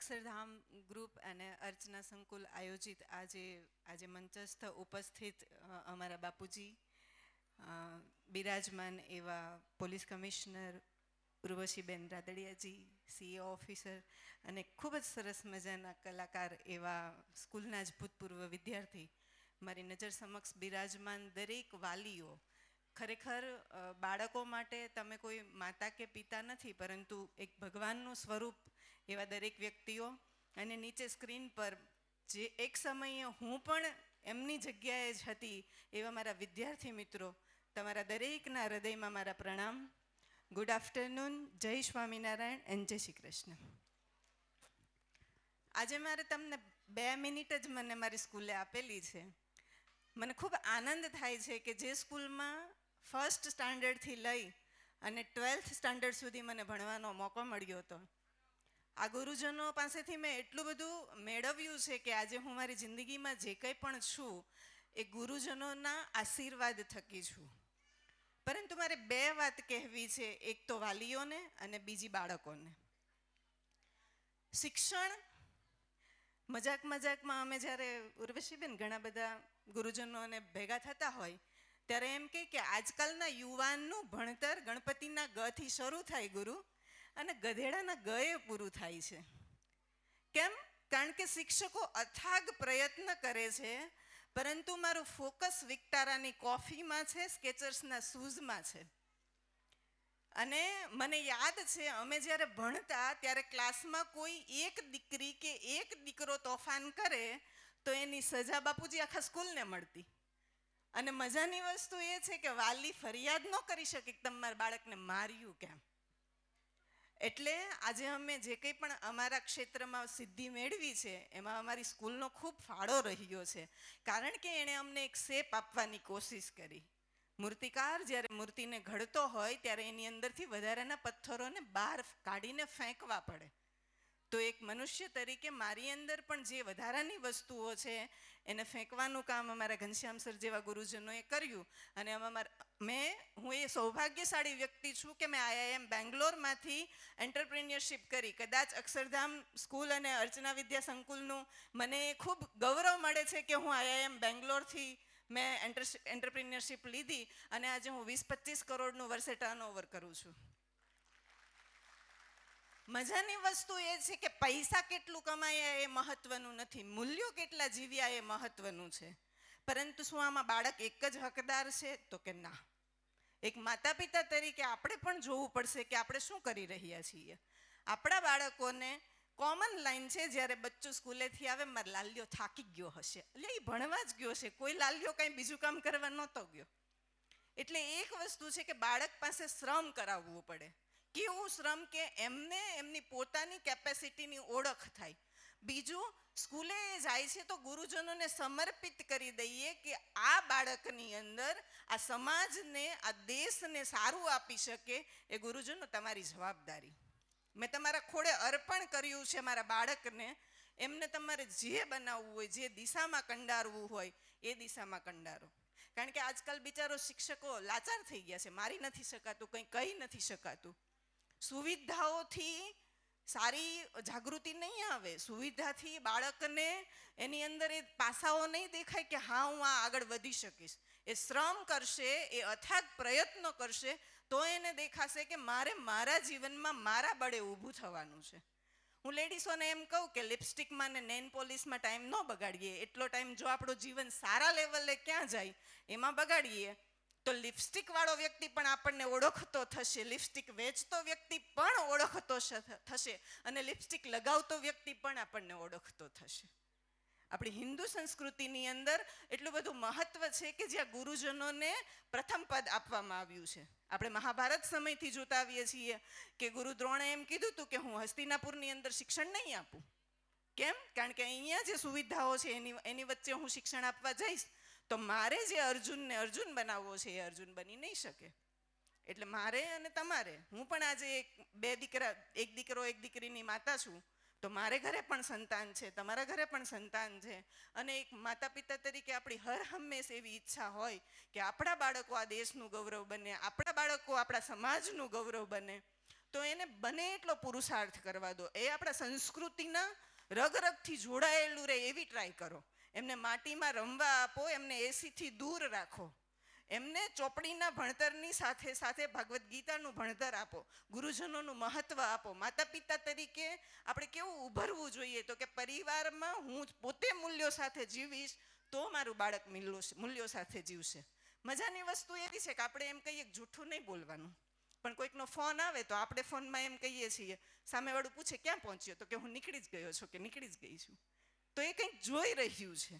Akshardham group અને અર્ચના સંકુલ આયોજિત આજે મંચસ્થ ઉપસ્થિત અમારા બાપુજી, બિરાજમાન એવા પોલીસ કમિશનર ઉર્વશીબેન રાદડિયાજી, સીએ ઓફિસર અને ખૂબ જ સરસ મજાના કલાકાર એવા સ્કૂલના જ ભૂતપૂર્વ વિદ્યાર્થી, મારી નજર સમક્ષ બિરાજમાન દરેક વાલીઓ, ખરેખર બાળકો માટે તમે કોઈ માતા કે પિતા નથી, પરંતુ એક ભગવાનનું સ્વરૂપ એવા દરેક વ્યક્તિઓ, અને નીચે સ્ક્રીન પર જે એક સમયે હું પણ એમની જગ્યાએ જ હતી એવા મારા વિદ્યાર્થી મિત્રો, તમારા દરેકના હૃદયમાં મારા પ્રણામ. ગુડ આફ્ટરનૂન, જય સ્વામિનારાયણ એન્ડ જય શ્રી કૃષ્ણ. આજે મારે તમને 2 મિનિટ જ મને મારી સ્કૂલે આપેલી છે. મને ખૂબ આનંદ થાય છે કે જે સ્કૂલમાં ફર્સ્ટ સ્ટાન્ડર્ડથી લઈ અને 12th સ્ટાન્ડર્ડ સુધી મને ભણવાનો મોકો મળ્યો હતો, આ ગુરુજનો પાસેથી મેં એટલું બધું મેળવ્યું છે કે આજે હું મારી જિંદગીમાં જે કંઈ પણ છું એ ગુરુજનોના આશીર્વાદ થકી છું. પરંતુ મારે 2 વાત કહેવી છે, એક તો વાલીઓને અને બીજી બાળકોને. શિક્ષણ મજાકમાં અમે જ્યારે ઉર્વશીબેન ઘણા બધા ગુરુજનોને ભેગા થતા હોય ત્યારે એમ કહે કે આજકાલના યુવાનનું ભણતર ગણપતિના ગથી શરૂ થાય ગુરુ, અને ગધેડાના ગએ પૂરું થાય છે. કેમ? કારણ કે શિક્ષકો અથાગ પ્રયત્ન કરે છે, પરંતુ મારું ફોકસ વિક્ટારાની કોફીમાં છે, સ્કેચર્સના શૂઝમાં છે. અને મને યાદ છે અમે જ્યારે ભણતા ત્યારે ક્લાસમાં કોઈ એક દીકરી કે એક દીકરો તોફાન કરે તો એની સજા બાપુજી આખા સ્કૂલને મળતી. અને મજાની વસ્તુ એ છે કે વાલી ફરિયાદ ન કરી શકે કે તમારા બાળકને માર્યું કેમ. એટલે આજે અમે જે કંઈ પણ અમારા ક્ષેત્રમાં સિદ્ધિ મેળવી છે એમાં અમારી સ્કૂલનો ખૂબ ફાળો રહ્યો છે, કારણ કે એણે અમને એક શેપ આપવાની કોશિશ કરી. મૂર્તિકાર જ્યારે મૂર્તિને ઘડતો હોય ત્યારે એની અંદરથી વધારાના પથ્થરોને બહાર કાઢીને ફેંકવા પડે. તો એક મનુષ્ય તરીકે મારી અંદર પણ જે વધારાની વસ્તુઓ છે એને ફેંકવાનું કામ અમારા ઘનશ્યામ સર જેવા ગુરુજનોએ કર્યું. અને હું એ સૌભાગ્યશાળી વ્યક્તિ છું કે મેં IIM બેંગ્લોરમાંથી એન્ટરપ્રિન્યોરશિપ કરી. કદાચ અક્ષરધામ સ્કૂલ અને અર્ચના વિદ્યા સંકુલનું મને ખૂબ ગૌરવ મળે છે કે હું IIM બેંગ્લોરથી મેં એન્ટરપ્રિન્યોરશિપ લીધી અને આજે હું 20-25 કરોડનું વર્ષે ટર્નઓવર કરું છું. મજાની વસ્તુ એ છે કે પૈસા કેટલું કમાયા એ મહત્વનું નથી, મૂલ્યો કેટલા જીવ્યા એ મહત્વનું છે. પરંતુ શું આમાં બાળક એક જ હકદાર છે? તો કે ના. એક માતા પિતા તરીકે આપણે પણ જોવું પડશે કે આપણે શું કરી રહ્યા છીએ. આપણા બાળકોને કોમન લાઈન છે, જ્યારે બચ્ચું સ્કૂલેથી આવે મારો લાલ્યો થાકી ગયો હશે, એટલે એ ભણવા જ ગયો છે, કોઈ લાલ્યો કંઈ બીજું કામ કરવા નહોતો ગયો. એટલે એક વસ્તુ છે કે બાળક પાસે શ્રમ કરાવવું પડે. કેવું શ્રમ? કે એમને એમની પોતાની કેપેસિટીની ઓળખ થાય. બીજું, સ્કૂલે જાય છે તો ગુરુજનોને સમર્પિત કરી દઈએ કે આ બાળકની અંદર આ સમાજને, આ દેશને સારું આપી શકે એ ગુરુજનો તમારી જવાબદારી. મેં તમારા ખોળે અર્પણ કર્યું છે મારા બાળકને. એમને તમારે જે બનાવવું હોય, જે દિશામાં કંડારવું હોય એ દિશામાં કંડારો. કારણ કે આજકાલ બિચારો શિક્ષકો લાચાર થઈ ગયા છે, મારી નથી શકાતું, કંઈ કહી નથી શકાતું. સુવિધાઓથી સારી જાગૃતિ નહીં આવે, સુવિધાથી બાળકને એની અંદર એ પાસાઓ નહીં દેખાય કે હા હું આ આગળ વધી શકીશ. એ શ્રમ કરશે, એ અથાગ પ્રયત્નો કરશે તો એને દેખાશે કે મારે મારા જીવનમાં મારા બળે ઊભું થવાનું છે. હું લેડીઝોને એમ કહું કે લિપસ્ટિકમાં ને નેઇલ પોલિશમાં ટાઈમ ન બગાડીએ. એટલો ટાઈમ જો આપણો જીવન સારા લેવલે ક્યાં જાય એમાં બગાડીએ તો લિપસ્ટિક વાળો વ્યક્તિ પણ આપણને ઓળખતો થશે, લિપસ્ટિક વેચતો વ્યક્તિ પણ ઓળખતો થશે, અને લિપસ્ટિક લગાવતો વ્યક્તિ પણ આપણને ઓળખતો થશે. આપણી હિન્દુ સંસ્કૃતિની અંદર એટલું બધું મહત્વ છે કે જ્યાં ગુરુજનોને પ્રથમ પદ આપવામાં આવ્યું છે. આપણે મહાભારત સમયથી જોતા આવીએ છીએ કે ગુરુ દ્રોણે એમ કીધું હતું કે હું હસ્તિનાપુરની અંદર શિક્ષણ નહીં આપું. કેમ? કારણ કે અહીંયા જે સુવિધાઓ છે એની વચ્ચે હું શિક્ષણ આપવા જઈશ તો મારે જે અર્જુનને અર્જુન બનાવવો છે એ અર્જુન બની નહીં શકે. એટલે મારે અને તમારે, હું પણ આજે એક દીકરો એક દીકરીની માતા છું, તો મારે ઘરે પણ સંતાન છે, તમારા ઘરે પણ સંતાન છે. અને એક માતા પિતા તરીકે આપણી હર હંમેશ એવી ઈચ્છા હોય કે આપણા બાળકો આ દેશનું ગૌરવ બને, આપણા બાળકો આપણા સમાજનું ગૌરવ બને. તો એને બને એટલો પુરુષાર્થ કરવા દો. એ આપણા સંસ્કૃતિના રગરગથી જોડાયેલું રહે એવી ટ્રાય કરો. એમને માટીમાં રમવા આપો, એમને એસીથી દૂર રાખો, એમને ચોપડીના ભણતરની સાથે સાથે ભગવદ્ ગીતાનું ભણતર આપો, ગુરુજનોનું મહત્વ આપો. માતા પિતા તરીકે આપણે કેવું ઉભરવું જોઈએ, તો કે પરિવારમાં હું પોતે મૂલ્યો સાથે જીવીશ તો મારું બાળક મૂલ્યો સાથે જીવશે. મજાની વસ્તુ એવી છે કે આપણે એમ કહીએ કે જૂઠું નહીં બોલવાનું, પણ કોઈકનો ફોન આવે તો આપણે ફોનમાં એમ કહીએ છીએ, સામેવાળું પૂછે ક્યાં પહોંચ્યો, તો કે હું નીકળી જ ગયો છું કે નીકળી જ ગઈ છું. તો એ કંઈક જોઈ રહ્યું છે.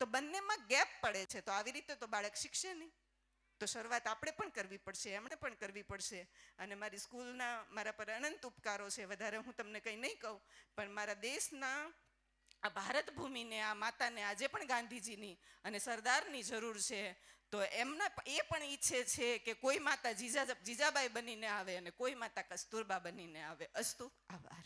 તો બંનેમાં ગેપ પડે છે. તો આવી રીતે તો બાળક શીખશે નહીં. તો શરૂઆત આપણે પણ કરવી પડશે, એમણે પણ કરવી પડશે. અને મારી સ્કૂલના મારા પર અનંત ઉપકારો છે, વધારે હું તમને કંઈ નહીં કહું, પણ મારા દેશના આ ભારત ભૂમિને, આ માતાને આજે પણ ગાંધીજીની અને સરદારની જરૂર છે. તો એમના એ પણ ઈચ્છે છે કે કોઈ માતા જીજાબાઈ બનીને આવે અને કોઈ માતા કસ્તુરબા બનીને આવે. અસ્તુ. આભાર.